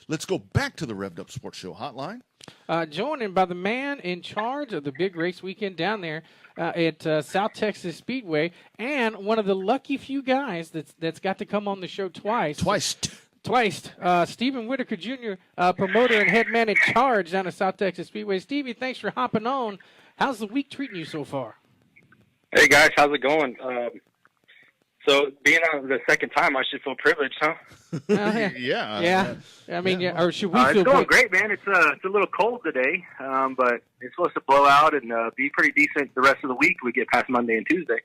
Let's go back to the Revved Up Sports Show hotline. Joined by the man in charge of the big race weekend down there at South Texas Speedway, and one of the lucky few guys that's got to come on the show twice. Stephen Whiteaker Jr., promoter and head man in charge down at South Texas Speedway. Stevie, thanks for hopping on. How's the week treating you so far? Hey, guys. How's it going? So being on the second time, I should feel privileged, huh? Yeah. I mean, or should we feel it's going great, man. It's a little cold today, but it's supposed to blow out and be pretty decent the rest of the week. We get past Monday and Tuesday.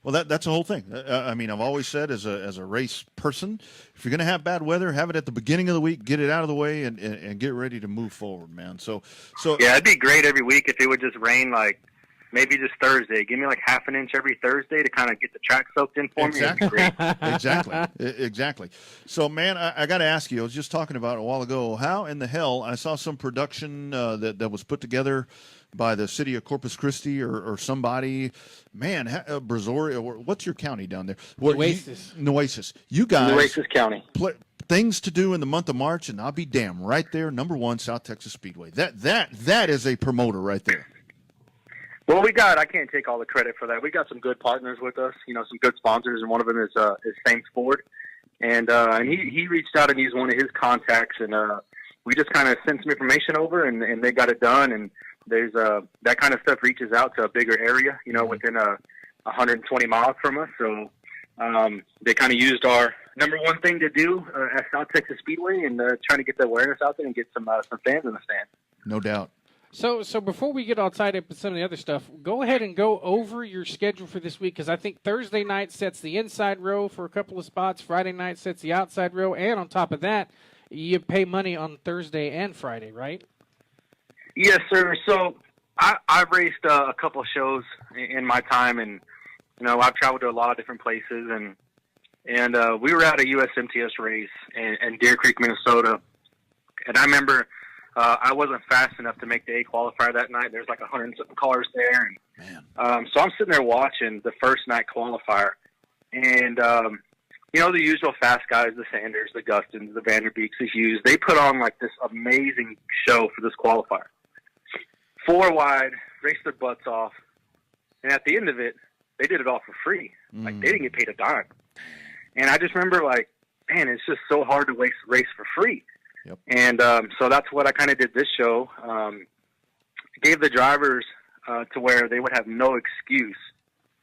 Well, that's the whole thing. I mean, I've always said as a race person, if you're going to have bad weather, have it at the beginning of the week, get it out of the way, and get ready to move forward, man. So yeah, it'd be great every week if it would just rain like maybe just Thursday. Give me like half an inch every Thursday to kind of get the track soaked in for me. Exactly. So, man, I got to ask you, I was just talking about it a while ago, how in the hell, I saw some production that was put together by the city of Corpus Christi or somebody. Man, Brazoria, what's your county down there? Nueces. You guys. Nueces County. Things to do in the month of March, and I'll be damned, right there, number one, South Texas Speedway. That is a promoter right there. Well, I can't take all the credit for that. We got some good partners with us, some good sponsors, and one of them is Saints Ford. And he reached out and used one of his contacts, and we just kind of sent some information over, and they got it done. And there's that kind of stuff reaches out to a bigger area, within 120 miles from us. So they kind of used our number one thing to do at South Texas Speedway and trying to get the awareness out there and get some fans in the stand. No doubt. So before we get all tied up with some of the other stuff, go ahead and go over your schedule for this week, because I think Thursday night sets the inside row for a couple of spots. Friday night sets the outside row. And on top of that, you pay money on Thursday and Friday, right? Yes, sir. So I've raced a couple of shows in my time, and, I've traveled to a lot of different places. And we were at a USMTS race in Deer Creek, Minnesota. And I remember I wasn't fast enough to make the A qualifier that night. There's like 100 something cars there. And, so I'm sitting there watching the first night qualifier. And, the usual fast guys, the Sanders, the Gustins, the Vanderbeeks, the Hughes, they put on like this amazing show for this qualifier. 4 wide, raced their butts off. And at the end of it, they did it all for free. Like, they didn't get paid a dime. And I just remember, like, man, it's just so hard to race for free. Yep. And so that's what I kind of did this show. Gave the drivers to where they would have no excuse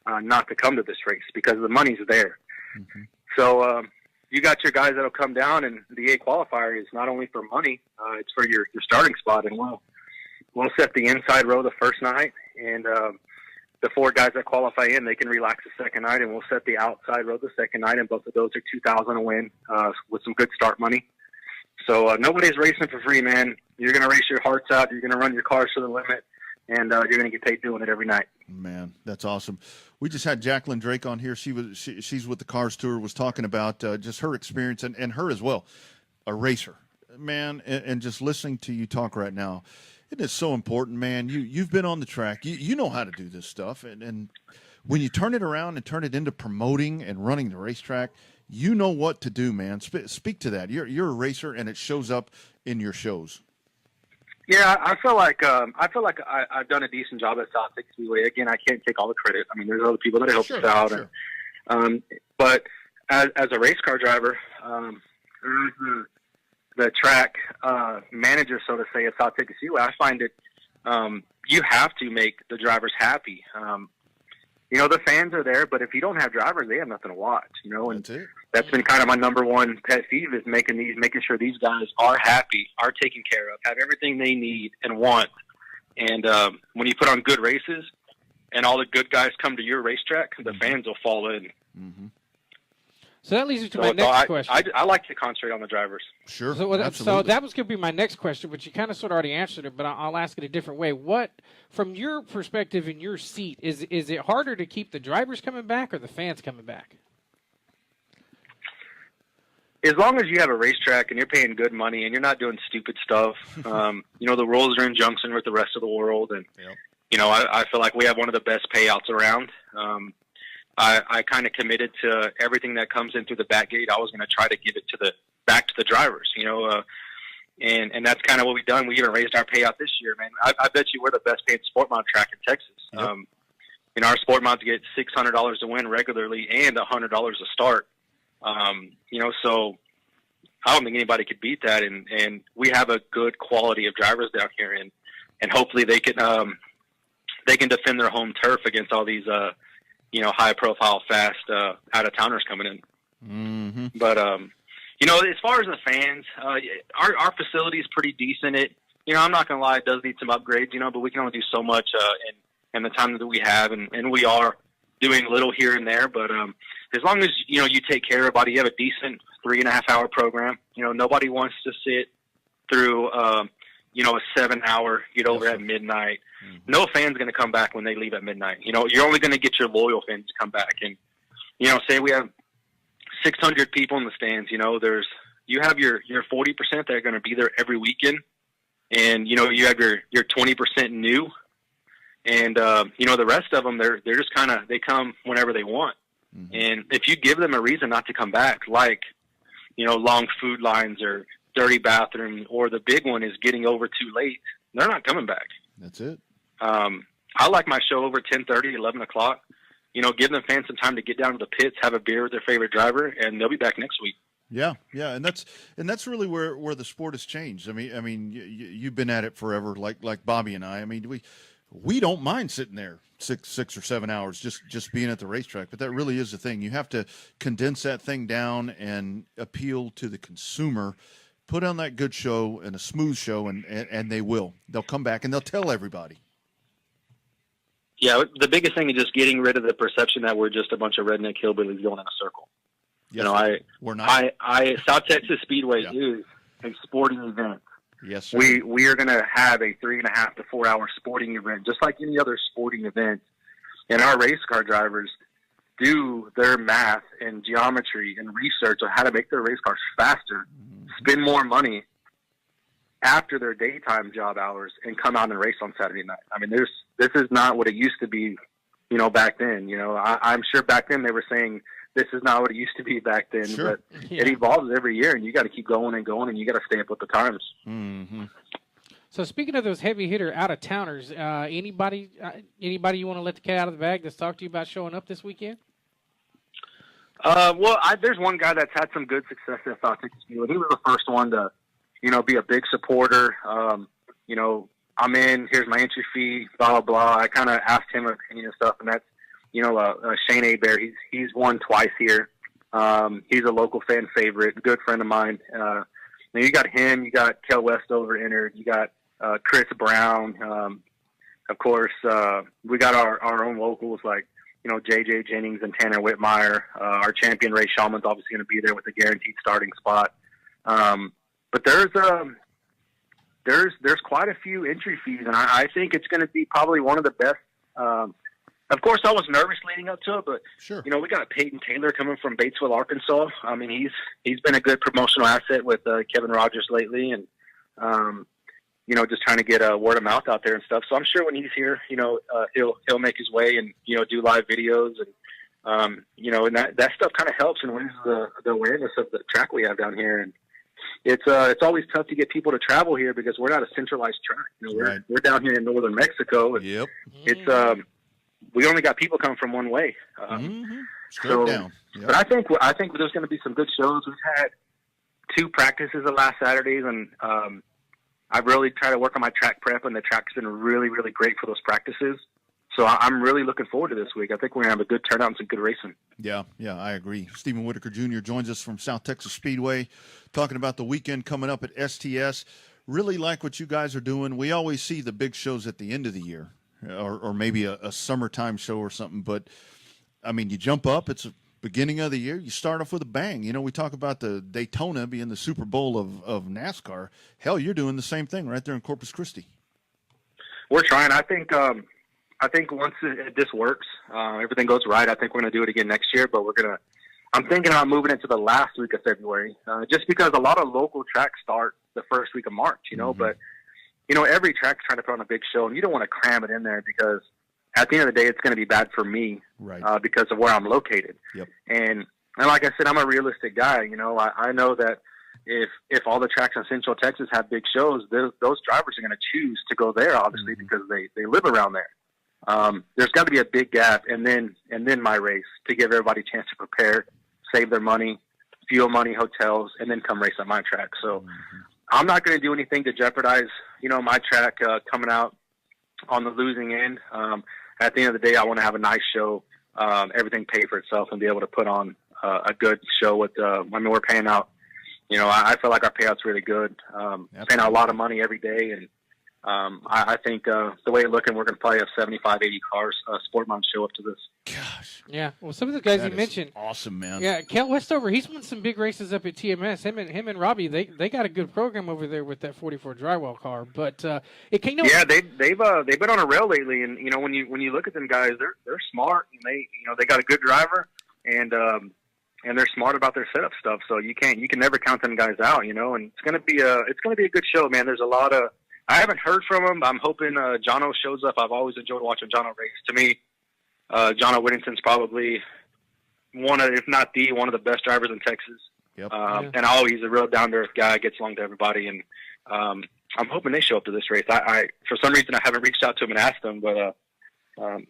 not to come to this race because the money's there. Mm-hmm. So you got your guys that'll come down, and the A qualifier is not only for money, it's for your starting spot. And we'll set the inside row the first night, and the 4 guys that qualify in, they can relax the second night, and we'll set the outside row the second night, and both of those are $2,000 a win with some good start money. So nobody's racing for free, man. You're going to race your hearts out. You're going to run your cars to the limit, and you're going to get paid doing it every night. Man, that's awesome. We just had Jacqueline Drake on here. She's with the Cars Tour, was talking about just her experience and her as well, a racer. Man, and just listening to you talk right now, it is so important, man. You've been on the track. You know how to do this stuff. And when you turn it around and turn it into promoting and running the racetrack, you know what to do, man. Speak to that. You're a racer, and it shows up in your shows. Yeah, I feel like I've done a decent job at South Texas Speedway. Again, I can't take all the credit. I mean, there's other people that helped us out. Sure. And, but as a race car driver, the track manager, so to say, at South Texas Speedway, I find it you have to make the drivers happy. The fans are there, but if you don't have drivers, they have nothing to watch. And that's been kind of my number one pet peeve is making sure these guys are happy, are taken care of, have everything they need and want. And when you put on good races and all the good guys come to your racetrack, the fans will fall in. Mm-hmm. So that leads me to my next question. I like to concentrate on the drivers. Sure, so that was going to be my next question, but you kind of sort of already answered it, but I'll ask it a different way. What, from your perspective in your seat, is it harder to keep the drivers coming back or the fans coming back? As long as you have a racetrack and you're paying good money and you're not doing stupid stuff, the rules are in junction with the rest of the world. And, I feel like we have one of the best payouts around. I kind of committed to everything that comes in through the back gate. I was going to try to give it back to the drivers. And that's kind of what we've done. We even raised our payout this year, man. I bet you we're the best paid sport mod track in Texas. Yep. Our sport mods get $600 to win regularly and $100 to start. So I don't think anybody could beat that. And we have a good quality of drivers down here, and hopefully they can defend their home turf against all these, high profile, fast, out of towners coming in. Mm-hmm. But, as far as the fans, our facility is pretty decent. I'm not going to lie, it does need some upgrades, but we can only do so much, in the time that we have, and we are doing little here and there. But, as long as, you take care of everybody, you have a decent 3.5 hour program. Nobody wants to sit through, a 7-hour, get over at midnight. Mm-hmm. No fan's going to come back when they leave at midnight. You're only going to get your loyal fans to come back. And, say we have 600 people in the stands, you have your 40% that are going to be there every weekend. And, you have your 20% new. And, the rest of them, they're just they come whenever they want. Mm-hmm. And if you give them a reason not to come back, like, long food lines or dirty bathroom, or the big one is getting over too late, they're not coming back. That's it. I like my show over 10:30, 11 o'clock. Give them fans some time to get down to the pits, have a beer with their favorite driver, and they'll be back next week. Yeah, and that's really where the sport has changed. I mean, you've been at it forever, like Bobby and I. I mean, we don't mind sitting there 6 or 7 hours just being at the racetrack, but that really is the thing. You have to condense that thing down and appeal to the consumer. Put on that good show and a smooth show, and they will. They'll come back and they'll tell everybody. Yeah, the biggest thing is just getting rid of the perception that we're just a bunch of redneck hillbillies going in a circle. Yes, we're not. South Texas Speedway is a sporting event. Yes, sir. We are going to have a 3.5 to 4 hour sporting event, just like any other sporting event. And our race car drivers do their math and geometry and research on how to make their race cars faster, spend more money after their daytime job hours, and come out and race on Saturday night. I mean, this is not what it used to be, back then. I'm sure back then they were saying this is not what it used to be back then, sure. But it evolves every year, and you got to keep going and going, and you got to stay up with the times. Mm-hmm. So speaking of those heavy hitter out of towners, anybody you want to let the cat out of the bag that's talked to you about showing up this weekend? There's one guy that's had some good success in South Texas Speedway. He was the first one to, be a big supporter. I'm in, here's my entry fee, blah, blah, blah. I kind of asked him opinion and stuff, and that's, Shane Abear. He's won twice here. He's a local fan favorite, a good friend of mine. You got him, you got Kel Westover entered, you got Chris Brown. Of course, we got our own locals like, J.J. Jennings and Tanner Whitmire. Our champion, Ray Shawman's obviously going to be there with a guaranteed starting spot. But there's quite a few entry fees, and I think it's going to be probably one of the best. Of course, I was nervous leading up to it, but sure. We got Peyton Taylor coming from Batesville, Arkansas. I mean, he's been a good promotional asset with Kevin Rogers lately, and just trying to get word of mouth out there and stuff. So I'm sure when he's here, he'll make his way and do live videos, and and that stuff kind of helps and raises the awareness of the track we have down here. And it's always tough to get people to travel here because we're not a centralized track. We're down here in northern Mexico, and yep. It's we only got people coming from one way. Straight down. Yep. But I think there's going to be some good shows. We've had 2 practices the last Saturdays, and I've really tried to work on my track prep, and the track's been really, really great for those practices. So I'm really looking forward to this week. I think we're going to have a good turnout and some good racing. Yeah, I agree. Stephen Whiteaker Jr. joins us from South Texas Speedway, talking about the weekend coming up at STS. Really like what you guys are doing. We always see the big shows at the end of the year, or maybe a summertime show or something. But, I mean, you jump up. It's the beginning of the year. You start off with a bang. We talk about the Daytona being the Super Bowl of NASCAR. Hell, you're doing the same thing right there in Corpus Christi. We're trying. I think once this works, everything goes right, I think we're going to do it again next year. But I'm thinking about moving it to the last week of February, just because a lot of local tracks start the first week of March, Mm-hmm. But, every track's trying to put on a big show, and you don't want to cram it in there because at the end of the day, it's going to be bad for me, right? Because of where I'm located. Yep. And like I said, I'm a realistic guy. I know that if all the tracks in Central Texas have big shows, those drivers are going to choose to go there, obviously, because they live around there. There's got to be a big gap, and then my race to give everybody a chance to prepare, save their money, fuel money, hotels, and then come race at my track. So I'm not going to do anything to jeopardize, my track coming out on the losing end. At the end of the day, I want to have a nice show, everything pay for itself, and be able to put on a good show with. We're paying out. I feel like our payout's really good. Paying out a lot of money every day, and I think the way it's looking, we're going to probably have 75, 80 cars, Sportmans show up to this. Gosh. Yeah. Well, some of the guys That you is mentioned. awesome, man. Yeah, Kel Westover, he's won some big races up at TMS. Him and Robbie, they got a good program over there with that 44 drywall car. But it came. Yeah, they've been on a rail lately, and when you look at them guys, they're smart, and they got a good driver, and they're smart about their setup stuff. So you can never count them guys out, and it's gonna be a good show, man. There's a lot of. I haven't heard from him. I'm hoping Jono shows up. I've always enjoyed watching Jono race. To me, Jono Whittington's probably one of the best drivers in Texas. Yep. And he's a real down-to-earth guy, gets along to everybody. And I'm hoping they show up to this race. I for some reason, I haven't reached out to him and asked him, but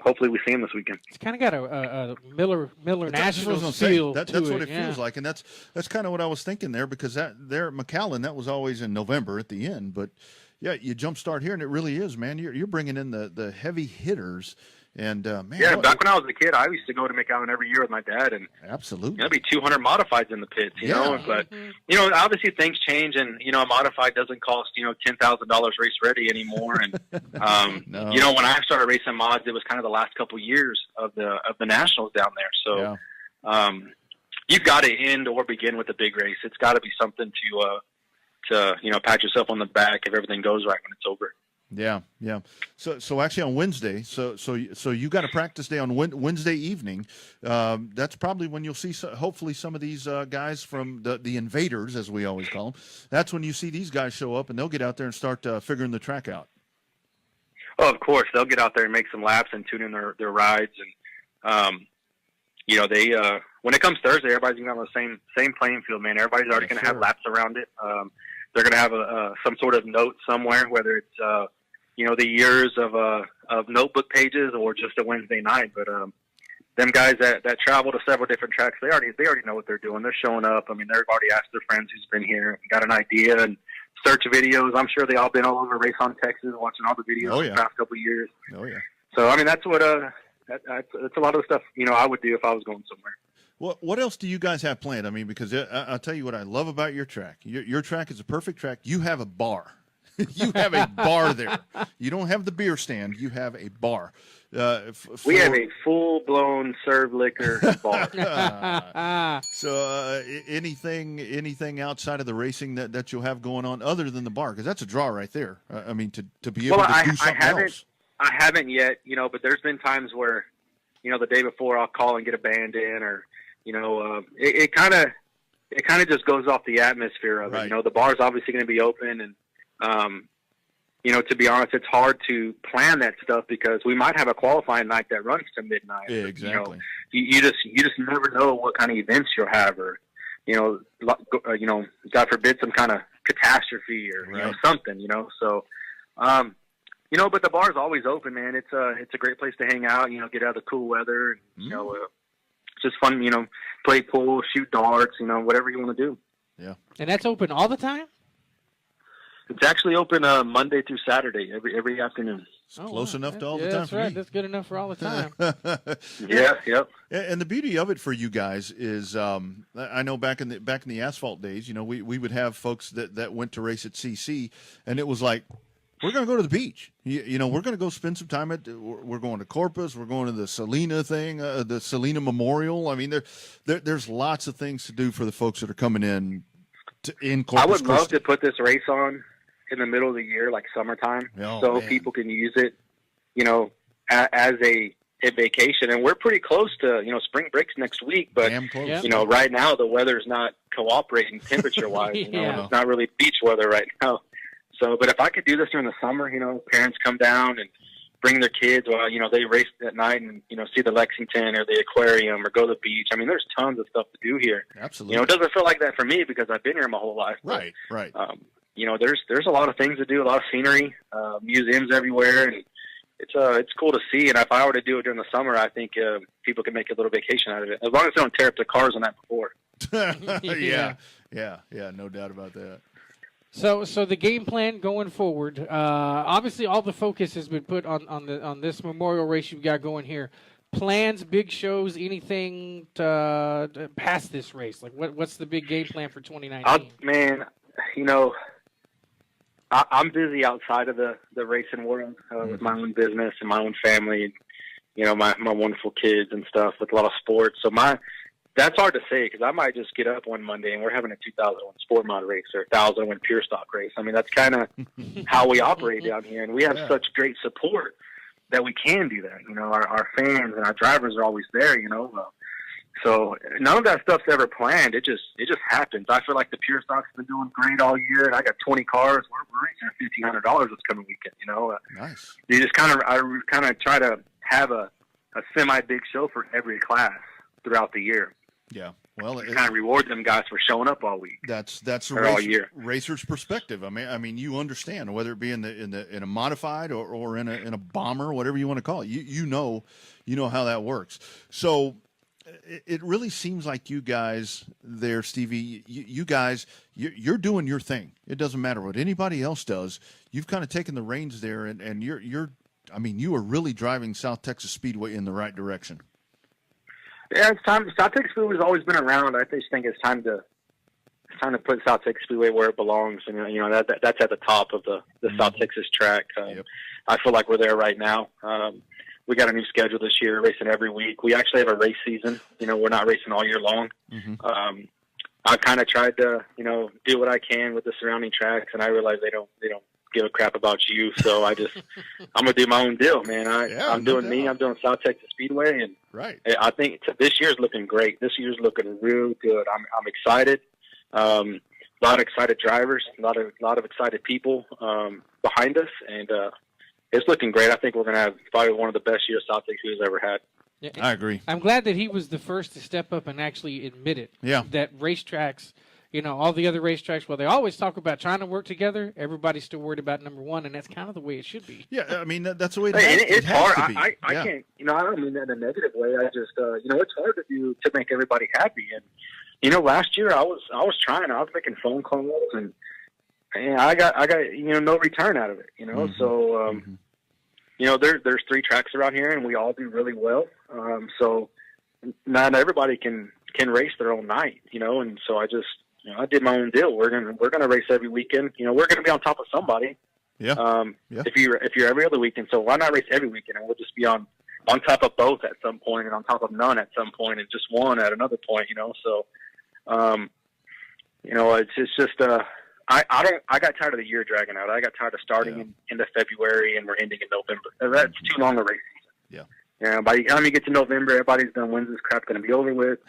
hopefully we see him this weekend. It's kind of got a Miller National That's feel that's to what it. it feels like, and that's kind of what I was thinking there, because there at McAllen, that was always in November at the end, but yeah, you jumpstart here, and it really is, man. You're bringing in the heavy hitters, and man. Yeah, back when I was a kid, I used to go to McAllen every year with my dad, and absolutely, there'd be 200 modifieds in the pits, you know. But obviously things change, and a modified doesn't cost $10,000 race ready anymore. And No. when I started racing mods, it was kind of the last couple years of the nationals down there. So you've got to end or begin with a big race. It's got to be something to pat yourself on the back if everything goes right when it's over. Yeah. So actually on Wednesday, so you got a practice day on Wednesday evening. That's probably when you'll see hopefully some of these guys from the invaders, as we always call them. That's when you see these guys show up, and they'll get out there and start figuring the track out. Oh, of course, they'll get out there and make some laps and tune in their rides, and they when it comes Thursday, everybody's gonna be on the same playing field, man. Everybody's already gonna have laps around it. They're gonna have some sort of note somewhere, whether it's the years of notebook pages or just a Wednesday night. But them guys that travel to several different tracks, they already know what they're doing. They're showing up. I mean, they've already asked their friends who's been here and got an idea and search videos. I'm sure they all been all over Race on Texas watching all the videos the past couple of years. Oh yeah. So I mean, that's what that's a lot of the stuff I would do if I was going somewhere. What else do you guys have planned? I mean, because I'll tell you what I love about your track. Your track is a perfect track. You have a bar. You have a bar there. You don't have the beer stand. You have a bar. We have a full-blown serve liquor bar. So anything outside of the racing that you'll have going on other than the bar? Because that's a draw right there. I mean, to be able to do something else. I haven't yet, but there's been times where, the day before I'll call and get a band in, or it kind of just goes off the atmosphere of it. The bar's obviously going to be open, and to be honest, it's hard to plan that stuff because we might have a qualifying night that runs to midnight. Yeah, exactly. You just never know what kind of events you'll have, or God forbid, some kind of catastrophe or something. So. But the bar's always open, man. It's a great place to hang out. Get out of the cool weather. And, it's just fun. Play pool, shoot darts. Whatever you want to do. Yeah. And that's open all the time? It's actually open Monday through Saturday, every afternoon. Close enough to all the time. That's right. That's good enough for all the time. Yep. And the beauty of it for you guys is, I know back in the asphalt days, we would have folks that went to race at CC, and it was like, we're going to go to the beach. We're going to go spend some time we're going to Corpus. We're going to the Salina thing, the Salina Memorial. I mean, there's lots of things to do for the folks that are coming in Corpus I would love Christi. to put this race on in the middle of the year, like summertime, people can use it, as a vacation. And we're pretty close to, spring breaks next week, but right now the weather's not cooperating temperature wise. It's not really beach weather right now. So, but if I could do this during the summer, parents come down and, bring their kids, or they race at night and see the Lexington or the aquarium or go to the beach. I mean, there's tons of stuff to do here. Absolutely. It doesn't feel like that for me because I've been here my whole life. Right. There's a lot of things to do, a lot of scenery, museums everywhere, and it's cool to see. And if I were to do it during the summer, I think people can make a little vacation out of it, as long as they don't tear up the cars on that before. Yeah, no doubt about that. So the game plan going forward, obviously all the focus has been put on this memorial race you've got going here. Plans, big shows, anything to past this race? Like what's the big game plan for 2019? I'm busy outside of the racing world with my own business and my own family, and my wonderful kids and stuff with a lot of sports. So that's hard to say because I might just get up one Monday and we're having a 2001 Sport Mod race or a 1001 Pure Stock race. I mean, that's kind of how we operate down here, and we have such great support that we can do that. Our fans and our drivers are always there. So none of that stuff's ever planned. It just happens. I feel like the Pure Stock's been doing great all year, and I got 20 cars. We're racing $1,500 this coming weekend. Nice. You just I kind of try to have a semi big show for every class throughout the year. Yeah, well, kind of reward them guys for showing up all week. That's a all year. Racer's perspective. I mean, you understand whether it be in a modified or in a bomber, whatever you want to call it. You know how that works. So it really seems like you guys there, Stevie. You guys, you're doing your thing. It doesn't matter what anybody else does. You've kind of taken the reins there, and you're. I mean, you are really driving South Texas Speedway in the right direction. Yeah, it's time. South Texas Speedway has always been around. I just think it's time to put South Texas Speedway where it belongs, and that's at the top of the South Texas track. Yep. I feel like we're there right now. We got a new schedule this year, racing every week. We actually have a race season. We're not racing all year long. Mm-hmm. I kind of tried to do what I can with the surrounding tracks, and I realize they don't give a crap about you. So I'm gonna do my own deal, man. I'm doing me. I'm doing South Texas Speedway, and right. I think this year's looking great. This year's looking real good. I'm excited. A lot of excited drivers, a lot of excited people behind us, and it's looking great. I think we're gonna have probably one of the best years South Texas has ever had. Yeah, I agree. I'm glad that he was the first to step up and actually admit it. Yeah. That racetracks, all the other racetracks, well, they always talk about trying to work together. Everybody's still worried about number one, and that's kind of the way it should be. Yeah, I mean, that's the way it's hard. To be. I can't, I don't mean that in a negative way. I just, it's hard to make everybody happy. And, last year I was trying. I was making phone calls, and I got no return out of it, Mm-hmm. So, there's 3 tracks around here, and we all do really well. So not everybody can race their own night, and so I just, I did my own deal. We're gonna race every weekend. We're gonna be on top of somebody. Yeah. If you're every other weekend, so why not race every weekend? And we'll just be on top of both at some point, and on top of none at some point, and just one at another point. So, it's just I got tired of the year dragging out. I got tired of starting into February and we're ending in November. That's too long a race season. Yeah. By the time you get to November, everybody's done. When's this crap going to be over with?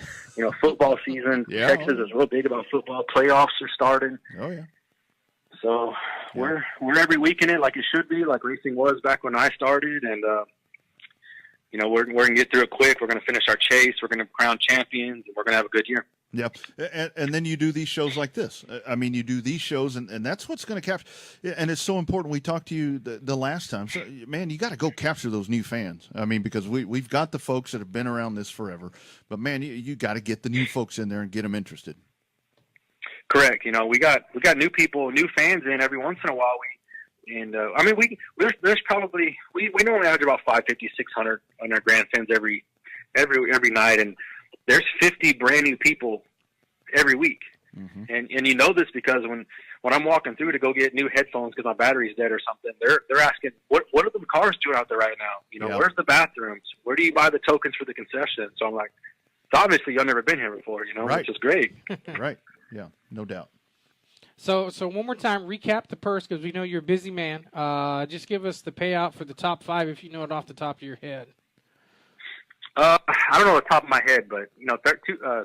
Football season. Yeah. Texas is real big about football. Playoffs are starting. Oh yeah. So we're every week in it, like it should be, like racing was back when I started, and we're going to get through it quick. We're going to finish our chase. We're going to crown champions, and we're going to have a good year. Yep. And then you do these shows like this. I mean, you do these shows, and that's what's going to capture. And it's so important. We talked to you the last time. So, man, you got to go capture those new fans. I mean, because we've got the folks that have been around this forever. But, man, you got to get the new folks in there and get them interested. Correct. We got new people, new fans in every once in a while. There's probably we normally average about 550, 600 on our grandstands every night, and there's 50 brand new people every week. Mm-hmm. And this because when I'm walking through to go get new headphones because my battery's dead or something, they're asking what are the cars doing out there right now? Where's the bathrooms? Where do you buy the tokens for the concession? So I'm like, it's obviously y'all never been here before, right. Which is great. Right. Yeah. No doubt. So one more time, recap the purse because we know you're a busy man. Just give us the payout for the top 5 if you know it off the top of your head. I don't know the top of my head, but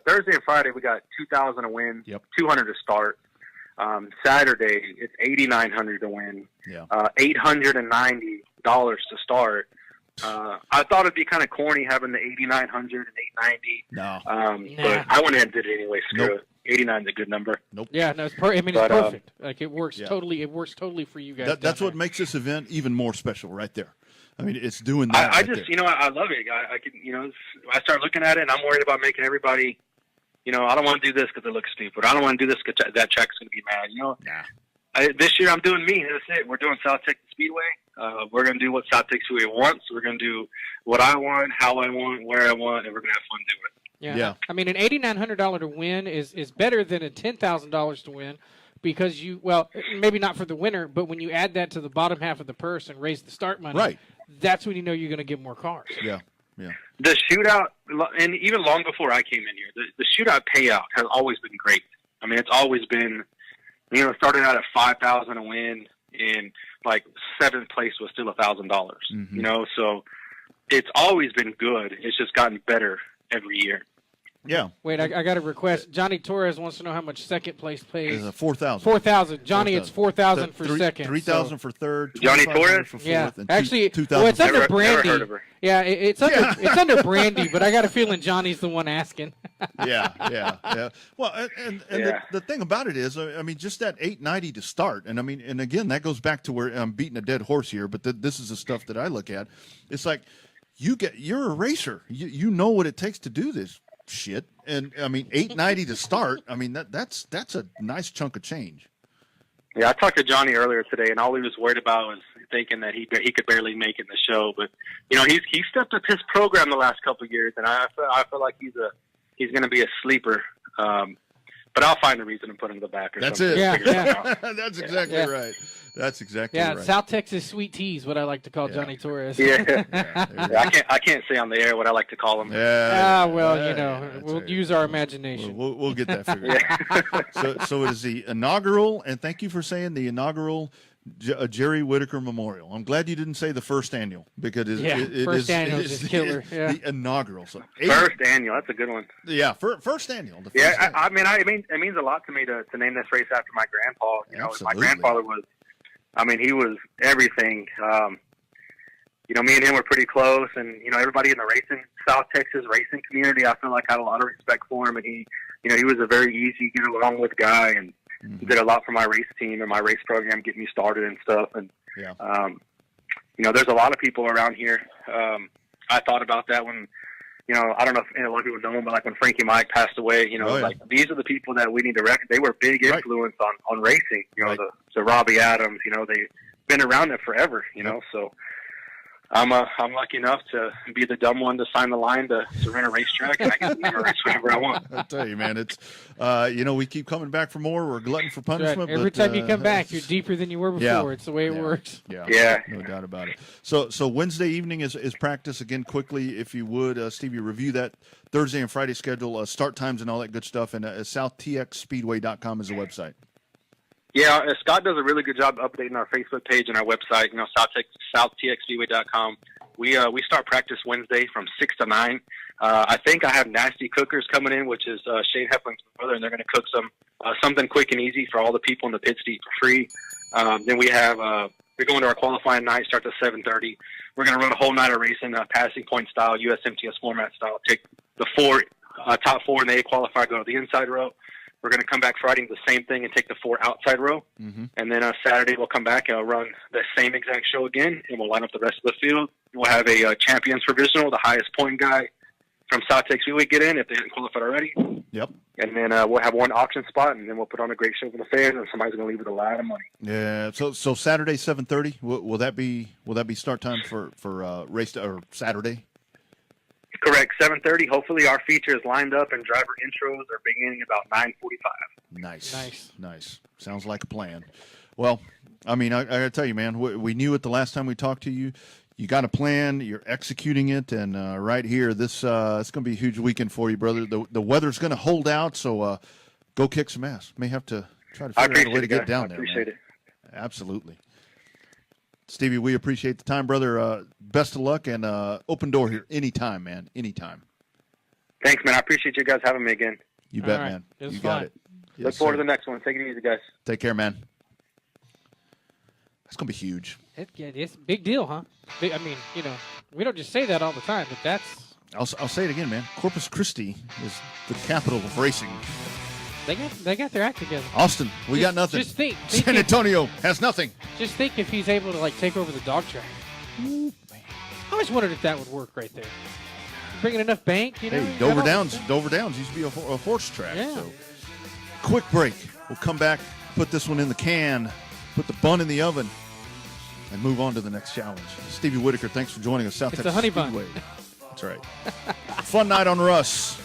Thursday and Friday we got 2,000 to win, Yep. 200 to start. Saturday it's 8,900 to win, Yeah. 890 to start. I thought it'd be kind of corny having the 8,900 and 890. No. But I went ahead and did it anyway. Screw Nope. it. 89 is a good number. Nope. Yeah, no, it's it's perfect. Like it works totally. It works totally for you guys. That's what makes this event even more special, right there. I mean, it's doing that. I just, I love it. I can, I start looking at it, and I'm worried about making everybody. I don't want to do this because it looks stupid. I don't want to do this because that check's going to be mad. Nah. This year I'm doing me. That's it. We're doing South Texas Speedway. We're going to do what South Texas Speedway wants. We're going to do what I want, how I want, where I want, and we're going to have fun doing it. Yeah. I mean, an $8,900 to win is better than a $10,000 to win because maybe not for the winner, but when you add that to the bottom half of the purse and raise the start money, right, that's when you know you're going to get more cars. Yeah. The shootout, and even long before I came in here, the shootout payout has always been great. I mean, it's always been, starting out at $5,000 a win, and like seventh place was still $1,000. Mm-hmm. So it's always been good. It's just gotten better every year. Yeah. Wait, I got a request. Johnny Torres wants to know how much second place pays. $4,000. $4,000. Johnny, it's $4,000 for second. $3,000 for third. Johnny Torres for fourth. Yeah. And Actually, $2,000. it's under Brandy. Never heard of her. Yeah, it's under Brandy, but I got a feeling Johnny's the one asking. Yeah. Well, and the thing about it is, I mean, just that 890 to start, and I mean, and again, that goes back to where I'm beating a dead horse here, but this is the stuff that I look at. It's like you're a racer. You know what it takes to do this shit, and I mean, 890 to start. I mean, that's a nice chunk of change. Yeah, I talked to Johnny earlier today, and all he was worried about was thinking that he could barely make it in the show. But he stepped up his program the last couple of years, and I feel like he's going to be a sleeper. But I'll find a reason to put him in the back. That's something. it. Yeah. That's exactly right. That's exactly right. South Texas sweet tea is what I like to call Johnny Torres. Yeah. I can't say on the air what I like to call him. We'll use our imagination. We'll get that figured out. So it is the inaugural, and thank you for saying the inaugural Jerry Whiteaker Memorial. I'm glad you didn't say the first annual because first annual is killer. Yeah. The inaugural. So first annual, that's a good one. Yeah, first annual. I mean, it means a lot to me to name this race after my grandpa. My grandfather was. I mean, he was everything. Me and him were pretty close, and everybody in the South Texas racing community, I feel like had a lot of respect for him, and he was a very easy get along with guy, and he did a lot for my race team and my race program, getting me started and stuff. And there's a lot of people around here. I thought about that when. I don't know if a lot of people know him, but like when Frankie Mike passed away, like these are the people that we need to reckon. They were big influence on racing. The Robbie Adams. They've been around it forever. So I'm lucky enough to be the dumb one to sign the line to rent a racetrack, and I get to race whenever I want. I tell you, man, it's we keep coming back for more. We're glutton for punishment. Right. Every time you come back, you're deeper than you were before. Yeah. It's the way it works. Yeah, no doubt about it. So Wednesday evening is practice again. Quickly, if you would, Stevie, review that Thursday and Friday schedule, start times and all that good stuff. And southtxspeedway.com is the website. Yeah, Scott does a really good job updating our Facebook page and our website. southtxspeedway.com. We start practice Wednesday from 6 to 9. I think I have Nasty Cookers coming in, which is Shane Heflin's brother, and they're going to cook something quick and easy for all the people in the pits to eat for free. Then we have we're going to our qualifying night, starts at 7:30. We're going to run a whole night of racing, passing point style, USMTS format style. Take the top four in the A qualifier, go to the inside row. We're going to come back Friday and do the same thing and take the 4 outside row. Mm-hmm. And then Saturday we'll come back and run the same exact show again, and we'll line up the rest of the field. We'll have a champions provisional, the highest point guy from South Texas we get in if they haven't qualified already. Yep. And then we'll have one auction spot, and then we'll put on a great show for the fans, and somebody's going to leave with a lot of money. Yeah. So Saturday 7:30. Will that be start time for race or Saturday? Correct, 7:30. Hopefully our feature is lined up and driver intros are beginning about 9:45. Nice. Sounds like a plan. Well, I mean, I got to tell you, man, we knew it the last time we talked to you. You got a plan, you're executing it, and right here, it's going to be a huge weekend for you, brother. The weather's going to hold out, so go kick some ass. May have to try to figure out a way to get down there. I appreciate it. Absolutely. Stevie, we appreciate the time, brother. Best of luck, and open door here anytime, man. Anytime. Thanks, man. I appreciate you guys having me again. You bet, man. You got it. Look forward to the next one. Take it easy, guys. Take care, man. That's going to be huge. It's a big deal, huh? I mean, we don't just say that all the time, but that's. I'll say it again, man. Corpus Christi is the capital of racing. They got their act together. Austin, we got nothing. Just think San Antonio has nothing. Just think if he's able to take over the dog track. Ooh, man. I always wondered if that would work right there. Bringing enough bank, Hey, Dover Downs used to be a horse track. Yeah. So, quick break. We'll come back, put this one in the can, put the bun in the oven, and move on to the next challenge. Stevie Whiteaker, thanks for joining us. South It's Texas a honey bun. Speedway. That's right. Fun night on Russ.